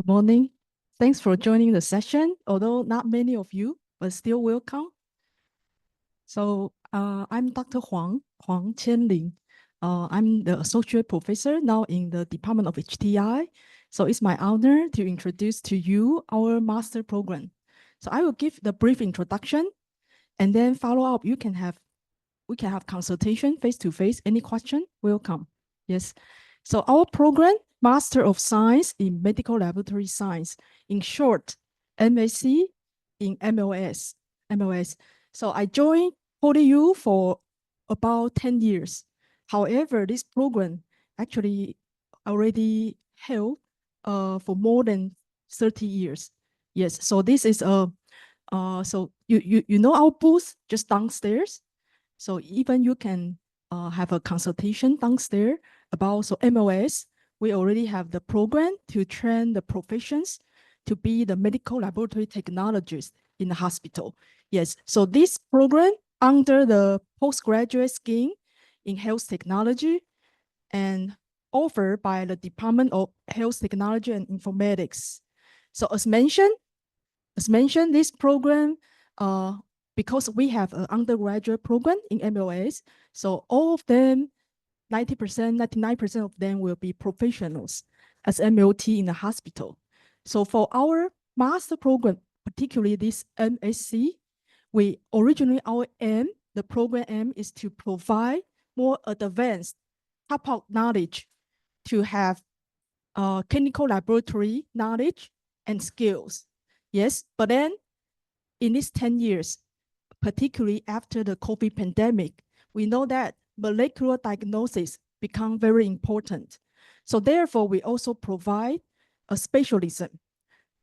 morning. Thanks for joining the session, although not many of you, but still welcome. So I'm Dr. Huang Qianling. I'm the associate professor now in the Department of HTI. So it's my honor to introduce to you our master program. So I will give the brief introduction and then follow up. We can have consultation face-to-face. Any question, welcome. Yes. So our program, Master of Science in Medical Laboratory Science, in short, MSc in MLS. So I joined PolyU for about 10 years. However, this program actually already held for more than 30 years. Yes, so this is a, so you know our booth just downstairs. So even you can have a consultation downstairs about MLS. We already have the program to train the professions to be the medical laboratory technologists in the hospital. Yes, so this program under the postgraduate scheme in health technology and offered by the Department of Health Technology and Informatics. So as mentioned, this program because we have an undergraduate program in MLS, so all of them, 90%, 99% of them will be professionals as MLT in the hospital. So for our master program, particularly this MSc, the program aim is to provide more advanced top-up knowledge to have clinical laboratory knowledge and skills. Yes, but then in these 10 years, particularly after the COVID pandemic, we know that molecular diagnosis become very important. So therefore, we also provide a specialism,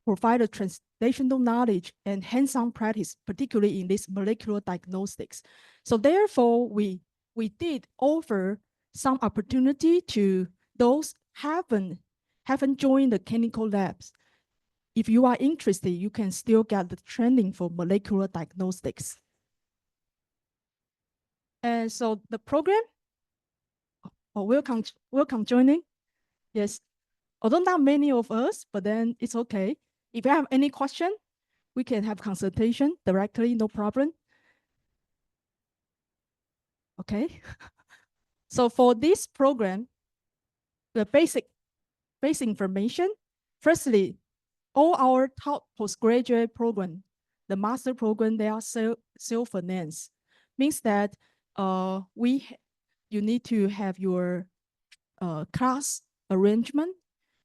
provide a translational knowledge and hands-on practice, particularly in this molecular diagnostics. So therefore, we did offer some opportunity to those haven't joined the clinical labs. If you are interested, you can still get the training for molecular diagnostics. And so the program, welcome joining. Yes, although not many of us, but then it's okay. If you have any question, we can have consultation directly, no problem. Okay. So for this program, the basic information, firstly, all our top postgraduate program, the master program, they are self-financed. Means that you need to have your class arrangement,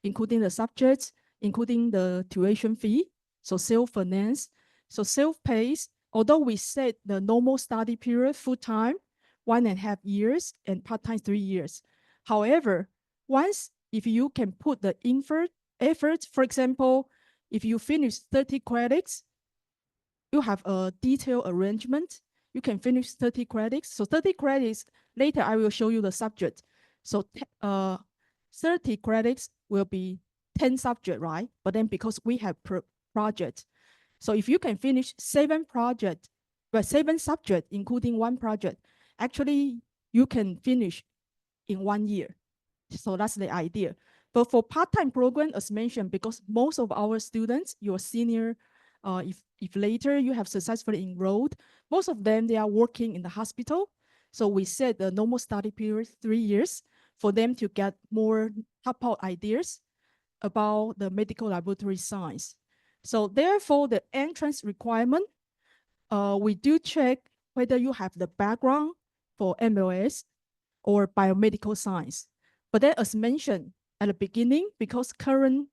including the subjects, including the tuition fee, so self-finance, so self-paced. Although we set the normal study period full-time, 1.5 years, and part-time 3 years. However, if you can put the effort, for example, if you finish 30 credits, you have a detailed arrangement. You can finish 30 credits. So 30 credits, later I will show you the subject. So 30 credits will be 10 subjects, right? But then because we have project, so if you can finish 7 subjects, including 1 project, actually you can finish in 1 year. So that's the idea. But for part-time program, as mentioned, because most of our students, your senior, if later you have successfully enrolled, most of them, they are working in the hospital. So we set the normal study period 3 years for them to get more top-out ideas about the medical laboratory science. So therefore, the entrance requirement, we do check whether you have the background for MLS or biomedical science. But then as mentioned at the beginning, because current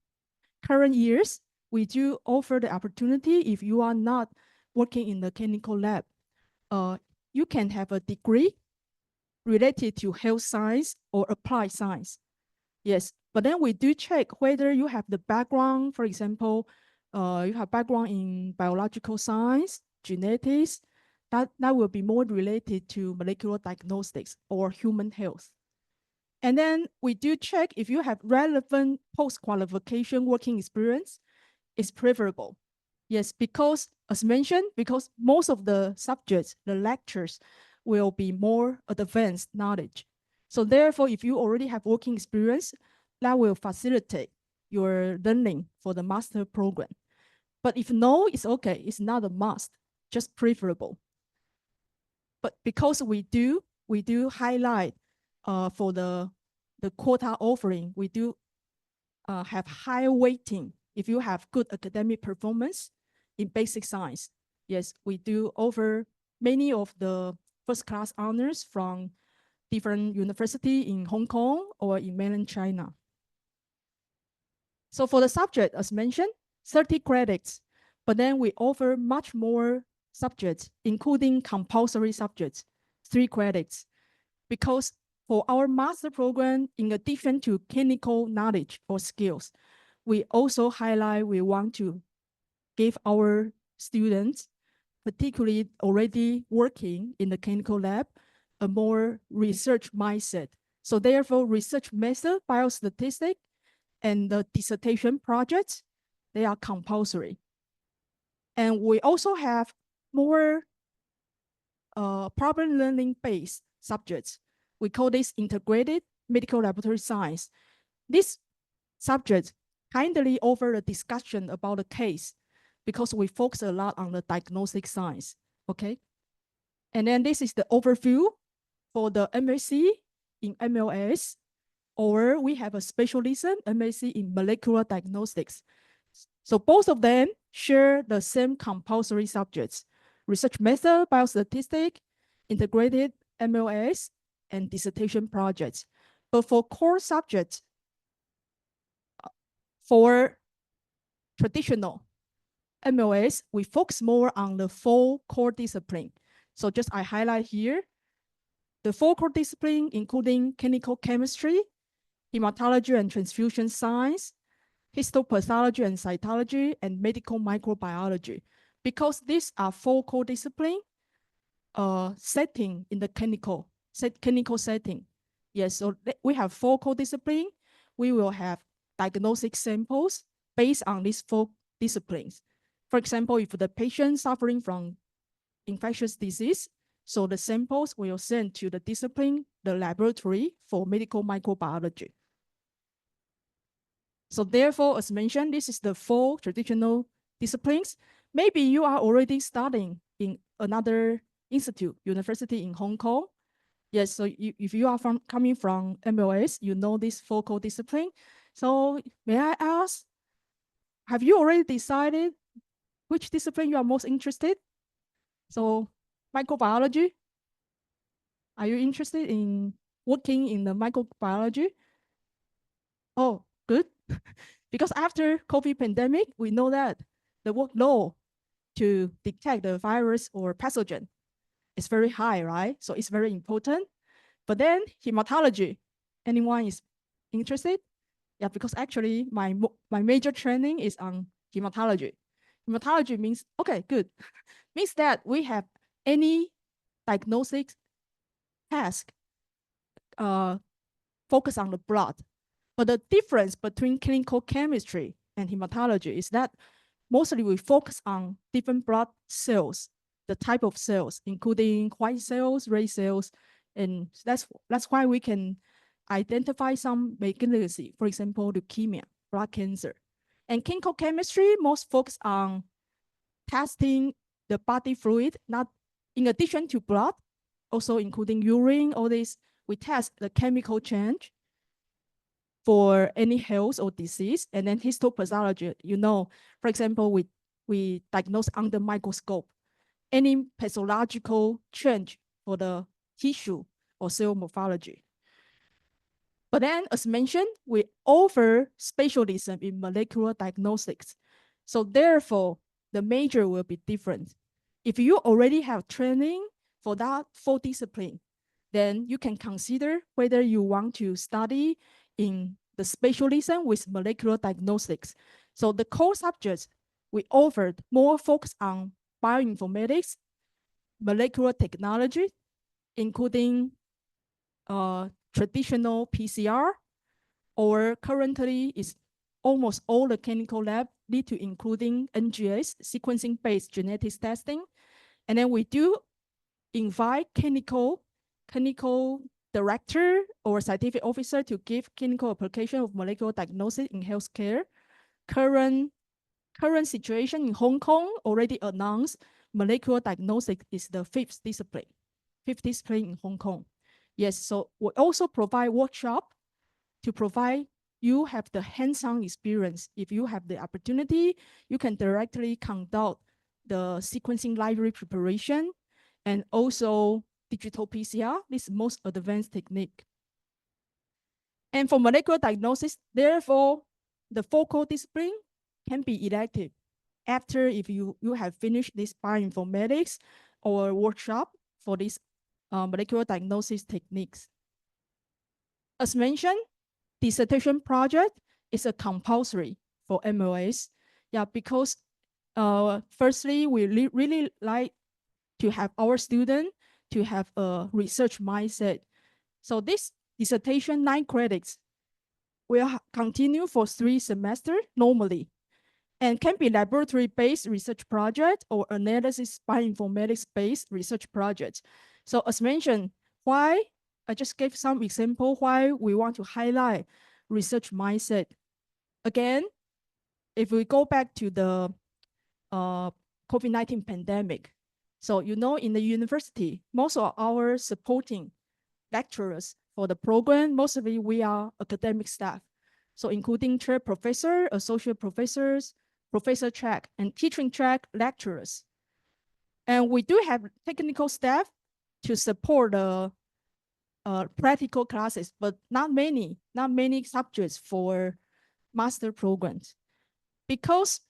years, we do offer the opportunity if you are not working in the clinical lab, you can have a degree related to health science or applied science. Yes, but then we do check whether you have the background, for example, you have background in biological science, genetics, that will be more related to molecular diagnostics or human health. And then we do check if you have relevant post-qualification working experience, it's preferable. Yes, because as mentioned, because most of the subjects, the lectures will be more advanced knowledge. So therefore, if you already have working experience, that will facilitate your learning for the master program. But if no, it's okay. It's not a must, just preferable. But because we do highlight for the quota offering, we do have higher weighting if you have good academic performance in basic science. Yes, we do offer many of the first-class honors from different university in Hong Kong or in mainland China. So for the subject, as mentioned, 30 credits, but then we offer much more subjects, including compulsory subjects, 3 credits, because for our master program, in addition to clinical knowledge or skills, we also highlight we want to give our students, particularly already working in the clinical lab, a more research mindset. So therefore, research method, biostatistics, and the dissertation projects, they are compulsory. And we also have more problem learning based subjects. We call this integrated medical laboratory science. This subject kindly offer a discussion about the case because we focus a lot on the diagnostic science, okay? And then this is the overview for the MSc in MLS, or we have a specialism, MSc in molecular diagnostics. So both of them share the same compulsory subjects: research method, biostatistics, integrated MLS, and dissertation projects. But for core subjects, for traditional MLS, we focus more on the 4 core disciplines. So just I highlight here, the 4 core disciplines, including clinical chemistry, hematology and transfusion science, histopathology and cytology, and medical microbiology. Because these are 4 core disciplines setting in the clinical setting. Yes, so we have 4 core disciplines. We will have diagnostic samples based on these 4 disciplines. For example, if the patient suffering from infectious disease, so the samples will send to the discipline, the laboratory for medical microbiology. So therefore, as mentioned, this is the 4 traditional disciplines. Maybe you are already studying in another institute, university in Hong Kong. Yes, so if you are coming from MLS, you know this 4 core discipline. So may I ask, have you already decided which discipline you are most interested? So microbiology, are you interested in working in the microbiology? Oh, good. Because after COVID pandemic, we know that the workload to detect the virus or pathogen is very high, right? So it's very important. But then hematology, anyone is interested? Yeah, because actually my major training is on hematology. Hematology means, okay, good. Means that we have any diagnostic task focus on the blood. But the difference between clinical chemistry and hematology is that mostly we focus on different blood cells, the type of cells, including white cells, red cells, and that's why we can identify some malignancy, for example, leukemia, blood cancer. And clinical chemistry most focus on testing the body fluid, not in addition to blood, also including urine, all this, we test the chemical change for any health or disease. And then histopathology, you know, for example, we diagnose under microscope any pathological change for the tissue or cell morphology. But then, as mentioned, we offer specialism in molecular diagnostics. So therefore, the major will be different. If you already have training for that 4 discipline, then you can consider whether you want to study in the specialism with molecular diagnostics. So the core subjects we offered more focus on bioinformatics, molecular technology, including traditional PCR, or currently is almost all the clinical lab need to including NGS, sequencing-based genetics testing. And then we do invite clinical director or scientific officer to give clinical application of molecular diagnosis in healthcare. Current situation in Hong Kong already announced molecular diagnosis is the fifth discipline in Hong Kong. Yes, so we also provide workshop to provide you have the hands-on experience. If you have the opportunity, you can directly conduct the sequencing library preparation and also digital PCR, this most advanced technique. And for molecular diagnosis, therefore, the focal discipline can be elective after if you have finished this bioinformatics or workshop for this molecular diagnosis techniques. As mentioned, dissertation project is a compulsory for MLS. Yeah, because firstly, we really like to have our student to have a research mindset. So this dissertation 9 credits will continue for 3 semesters normally, and can be laboratory-based research project or analysis bioinformatics-based research project. So as mentioned, why I just gave some example why we want to highlight research mindset. Again, if we go back to the COVID-19 pandemic, so you know in the university, most of our supporting lecturers for the program, mostly we are academic staff. So including chair professor, associate professors, professor track, and teaching track lecturers. And we do have technical staff to support the practical classes, but not many subjects for master programs. Because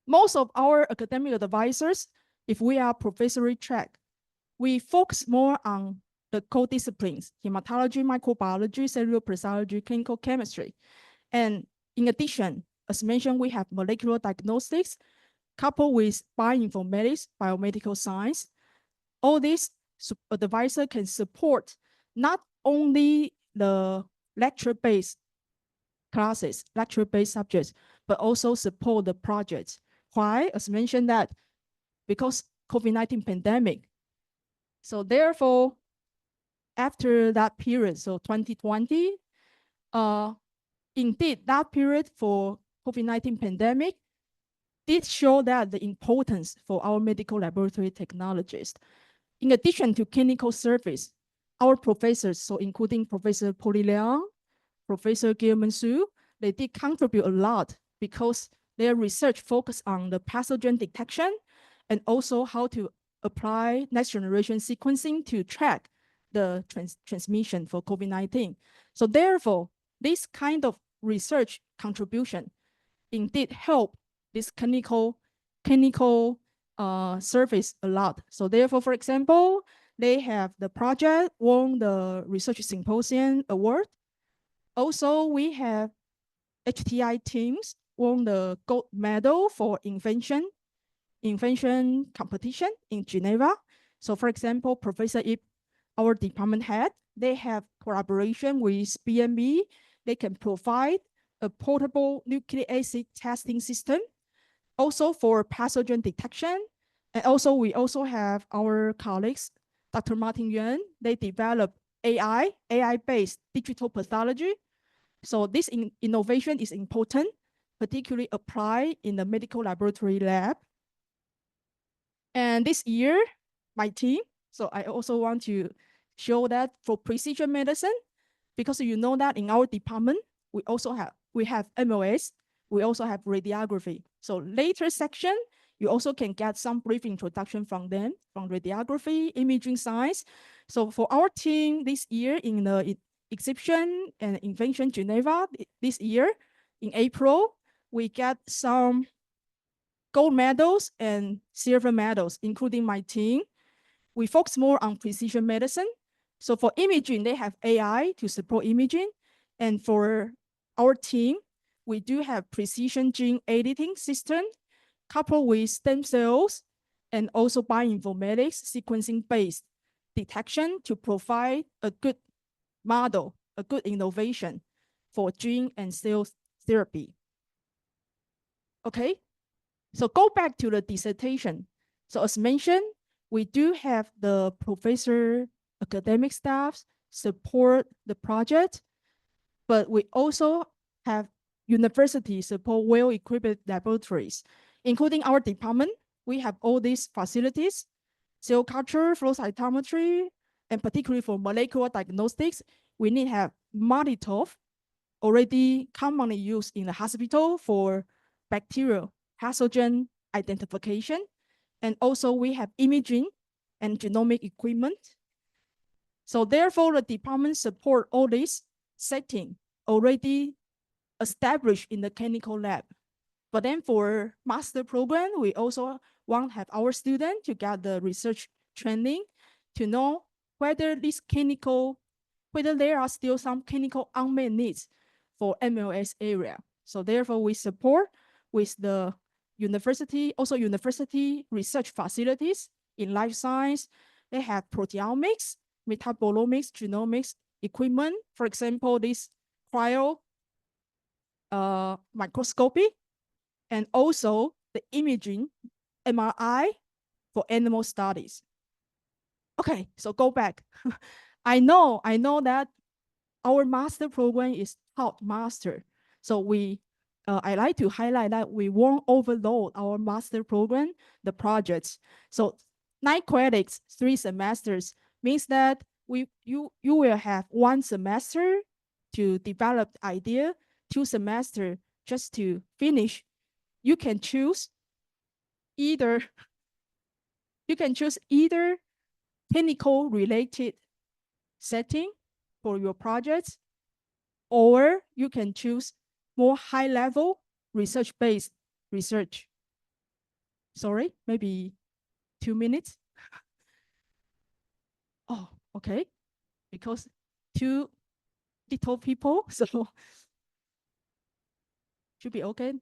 most of our academic advisors, if we are professory track, we focus more on the core disciplines, hematology, microbiology, cellular pathology, clinical chemistry. And in addition, as mentioned, we have molecular diagnostics coupled with bioinformatics, biomedical science. All these advisor can support not only the lecture-based classes, lecture-based subjects, but also support the projects. Why? As mentioned that because COVID-19 pandemic. So therefore, after that period, so 2020, indeed that period for COVID-19 pandemic did show that the importance for our medical laboratory technologists. In addition to clinical service, our professors, so including Professor Polly Liang, Professor Gilman Su, they did contribute a lot because their research focused on the pathogen detection and also how to apply next generation sequencing to track the transmission for COVID-19. So therefore, this kind of research contribution indeed help this clinical service a lot. So therefore, for example, they have the project won the Research Symposium Award. Also, we have HTI teams won the gold medal for invention competition in Geneva. So for example, Professor Ip, our department head, they have collaboration with BMB. They can provide a portable nucleic acid testing system, also for pathogen detection. And also we also have our colleagues, Dr. Martin Yuan, they develop AI-based digital pathology. So this innovation is important, particularly applied in the medical laboratory lab. And this year, my team, so I also want to show that for precision medicine, because you know that in our department, we have MLS, we also have radiography. So later section, you also can get some brief introduction from them, from radiography, imaging science. So for our team this year in the exhibition and invention Geneva this year, in April, we get some gold medals and silver medals, including my team. We focus more on precision medicine. So for imaging, they have AI to support imaging. And for our team, we do have precision gene editing system coupled with stem cells and also bioinformatics sequencing-based detection to provide a good model, a good innovation for gene and cell therapy. Okay, so go back to the dissertation. So as mentioned, we do have the professor, academic staffs, support the project, but we also have university support well-equipped laboratories, including our department. We have all these facilities, cell culture, flow cytometry, and particularly for molecular diagnostics, we need to have MALDI-TOF, already commonly used in the hospital for bacterial pathogen identification. And also we have imaging and genomic equipment. So therefore, the department support all this setting already established in the clinical lab. But then for master program, we also want to have our students to get the research training to know whether whether there are still some clinical unmet needs for MLS area. So therefore, we support with the university, also university research facilities in life science. They have proteomics, metabolomics, genomics equipment. For example, this cryo microscopy, and also the imaging MRI for animal studies. Okay, so go back. I know that our master program is top master. So I like to highlight that we won't overload our master program, the projects. So 9 credits, 3 semesters means that you will have 1 semester to develop the idea, 2 semesters just to finish. You can choose either technical related setting for your projects, or you can choose more high level research-based research. Sorry, maybe 2 minutes. Oh, okay. Because 2 little people, so should be okay.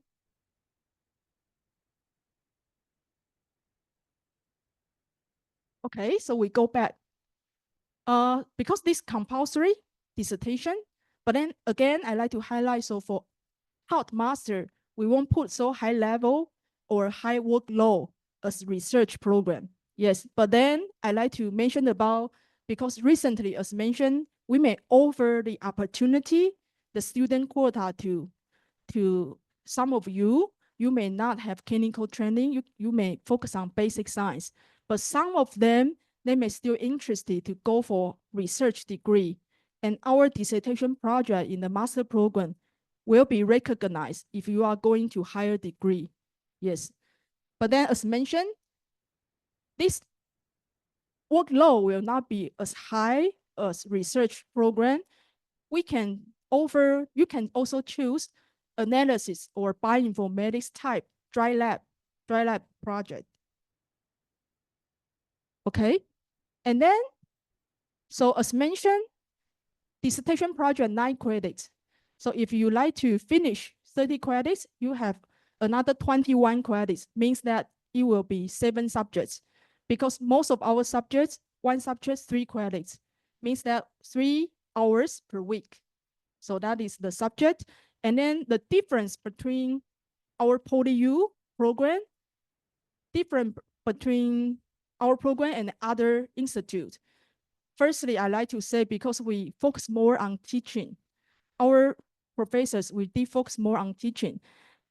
Okay, so we go back. Because this compulsory dissertation, but then again, I like to highlight, so for hot master, we won't put so high level or high workload as research program. Yes, but then I like to mention about, because recently, as mentioned, we may offer the opportunity, the student quota to some of you. You may not have clinical training. You may focus on basic science, but some of them, they may still interested to go for research degree. And our dissertation project in the master program will be recognized if you are going to higher degree. Yes. But then as mentioned, this workload will not be as high as research program. You can also choose analysis or bioinformatics type dry lab project. Okay. And then, so as mentioned, dissertation project 9 credits. So if you like to finish 30 credits, you have another 21 credits, means that it will be 7 subjects. Because most of our subjects, 1 subject, 3 credits, means that 3 hours per week. So that is the subject. And then the difference between our PolyU program, different between our program and other institutes. Firstly, I like to say, because we focus more on teaching, our professors, we focus more on teaching.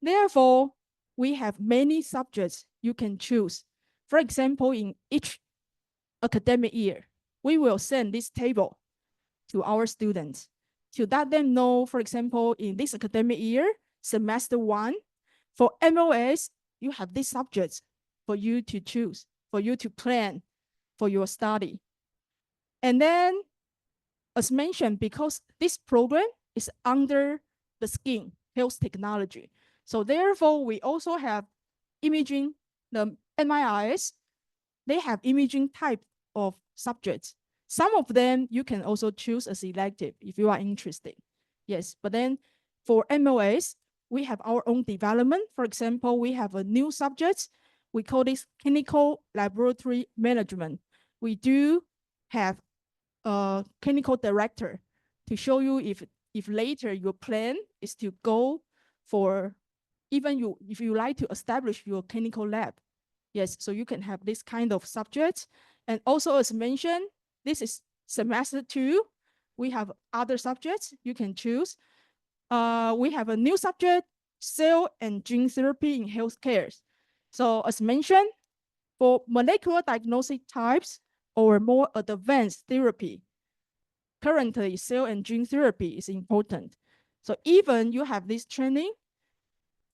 Therefore, we have many subjects you can choose. For example, in each academic year, we will send this table to our students to let them know, for example, in this academic year, semester 1, for MLS, you have these subjects for you to choose, for you to plan for your study. And then, as mentioned, because this program is under the skin health technology, so therefore we also have imaging, the MIS, they have imaging type of subjects. Some of them you can also choose as elective if you are interested. Yes, but then for MLS, we have our own development. For example, we have a new subject. We call this clinical laboratory management. We do have a clinical director to show you if later your plan is to go for, even if you like to establish your clinical lab. Yes, so you can have this kind of subject. And also, as mentioned, this is semester 2. we have other subjects you can choose. We have a new subject, cell and gene therapy in healthcare. So as mentioned, for molecular diagnostic types or more advanced therapy, currently cell and gene therapy is important. So even you have this training,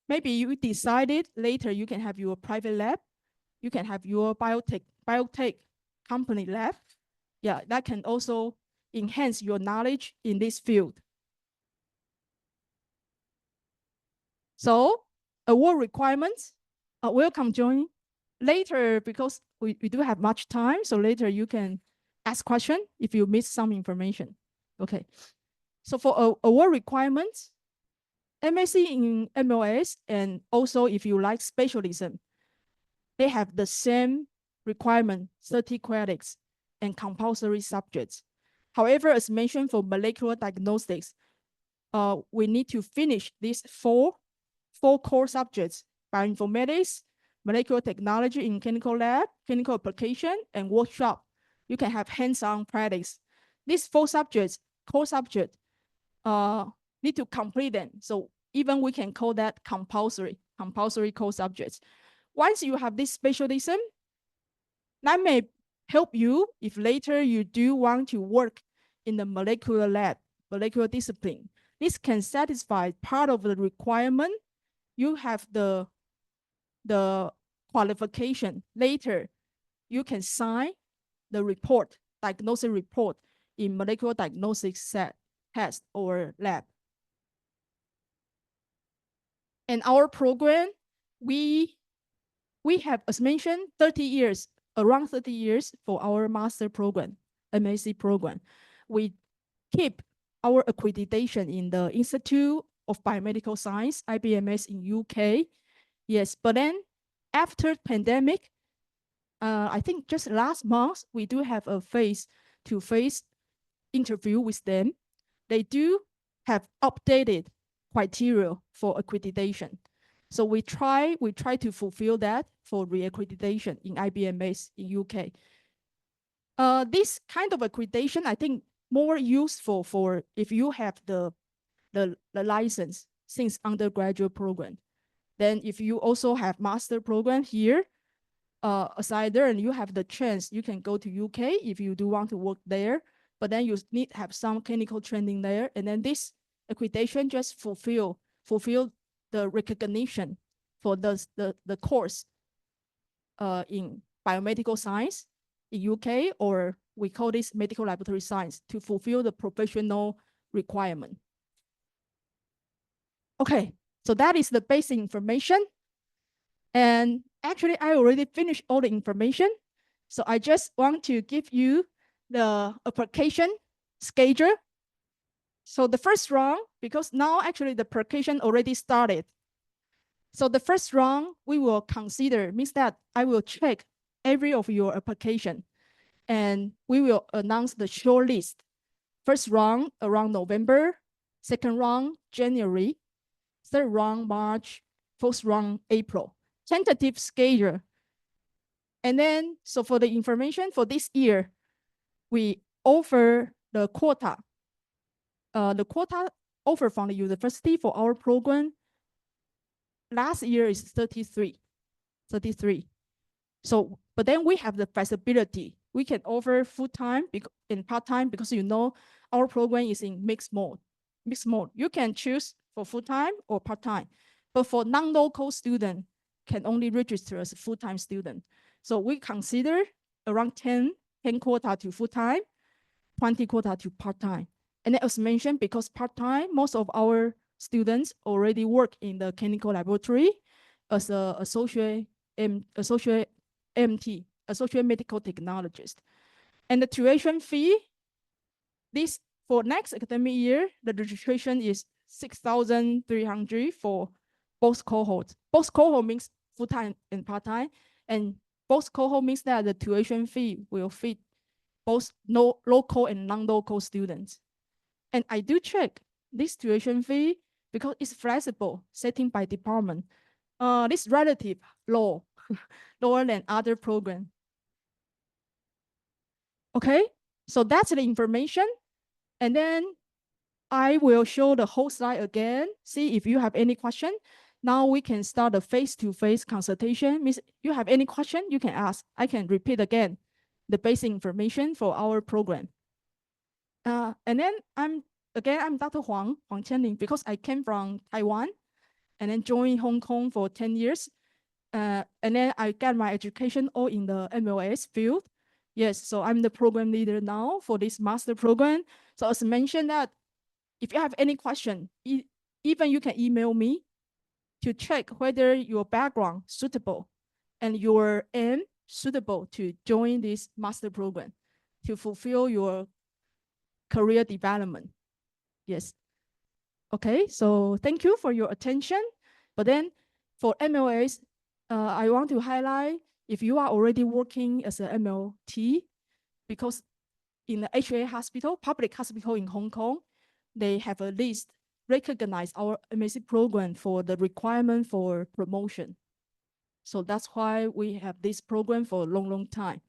maybe you decided later you can have your private lab, you can have your biotech company lab. Yeah, that can also enhance your knowledge in this field. So award requirements, welcome join. Later, because we do have much time, so later you can ask question if you miss some information. Okay, so for award requirements, MSc in MLS, and also if you like specialism, they have the same requirement, 30 credits and compulsory subjects. However, as mentioned for molecular diagnostics, we need to finish these four core subjects: bioinformatics, molecular technology in clinical lab, clinical application, and workshop. You can have hands-on practice. These four subjects, core subjects, need to complete them. So even we can call that compulsory core subjects. Once you have this specialism, that may help you if later you do want to work in the molecular lab, molecular discipline. This can satisfy part of the requirement. You have the qualification. Later, you can sign the report, diagnosis report in molecular diagnostics test or lab. And our program, we have, as mentioned, 30 years, around 30 years for our master program, MSc program. We keep our accreditation in the Institute of Biomedical Science, IBMS in UK. Yes, but then after pandemic, I think just last month, we do have a face-to-face interview with them. They do have updated criteria for accreditation. So we try to fulfill that for reaccreditation in IBMS in UK. This kind of accreditation, I think, more useful for if you have the license since undergraduate program. Then if you also have master program here, aside there, and you have the chance, you can go to UK if you do want to work there, but then you need to have some clinical training there. And then this accreditation just fulfill the recognition for the course in biomedical science in UK, or we call this medical laboratory science, to fulfill the professional requirement. Okay, so that is the basic information. And actually, I already finished all the information. So I just want to give you the application schedule. So the first round, because now actually the application already started. So the first round we will consider means that I will check every of your application and we will announce the short list. First round around November, second round January, third round March, fourth round April. Tentative schedule. And then, so for the information for this year, we offer the quota. The quota offered from the university for our program last year is 33. So, but then we have the flexibility. We can offer full-time and part-time because you know our program is in mixed mode. You can choose for full-time or part-time. But for non-local student, can only register as a full-time student. So we consider around 10 quota to full-time, 20 quota to part-time. And then as mentioned, because part-time, most of our students already work in the clinical laboratory as an associate MT, associate medical technologist. And the tuition fee, this for next academic year, the registration is 6,300 for both cohorts. Both cohort means full-time and part-time, and both cohort means that the tuition fee will fit both local and non-local students. And I do check this tuition fee because it's flexible, setting by department. This relative low, lower than other program. Okay, so that's the information. And then I will show the whole slide again. See if you have any question. Now we can start a face-to-face consultation. Means you have any question, you can ask. I can repeat again the basic information for our program. And then I'm Dr. Huang Qianling, because I came from Taiwan and then joined Hong Kong for 10 years. And then I got my education all in the MLS field. Yes, so I'm the program leader now for this master program. So as mentioned that if you have any question, even you can email me to check whether your background suitable and your aim suitable to join this master program to fulfill your career development. Yes. Okay, so thank you for your attention. But then for MLS, I want to highlight if you are already working as an MLT, because in the HA hospital, public hospital in Hong Kong, they have a list recognize our MSc program for the requirement for promotion. So that's why we have this program for a long, long time.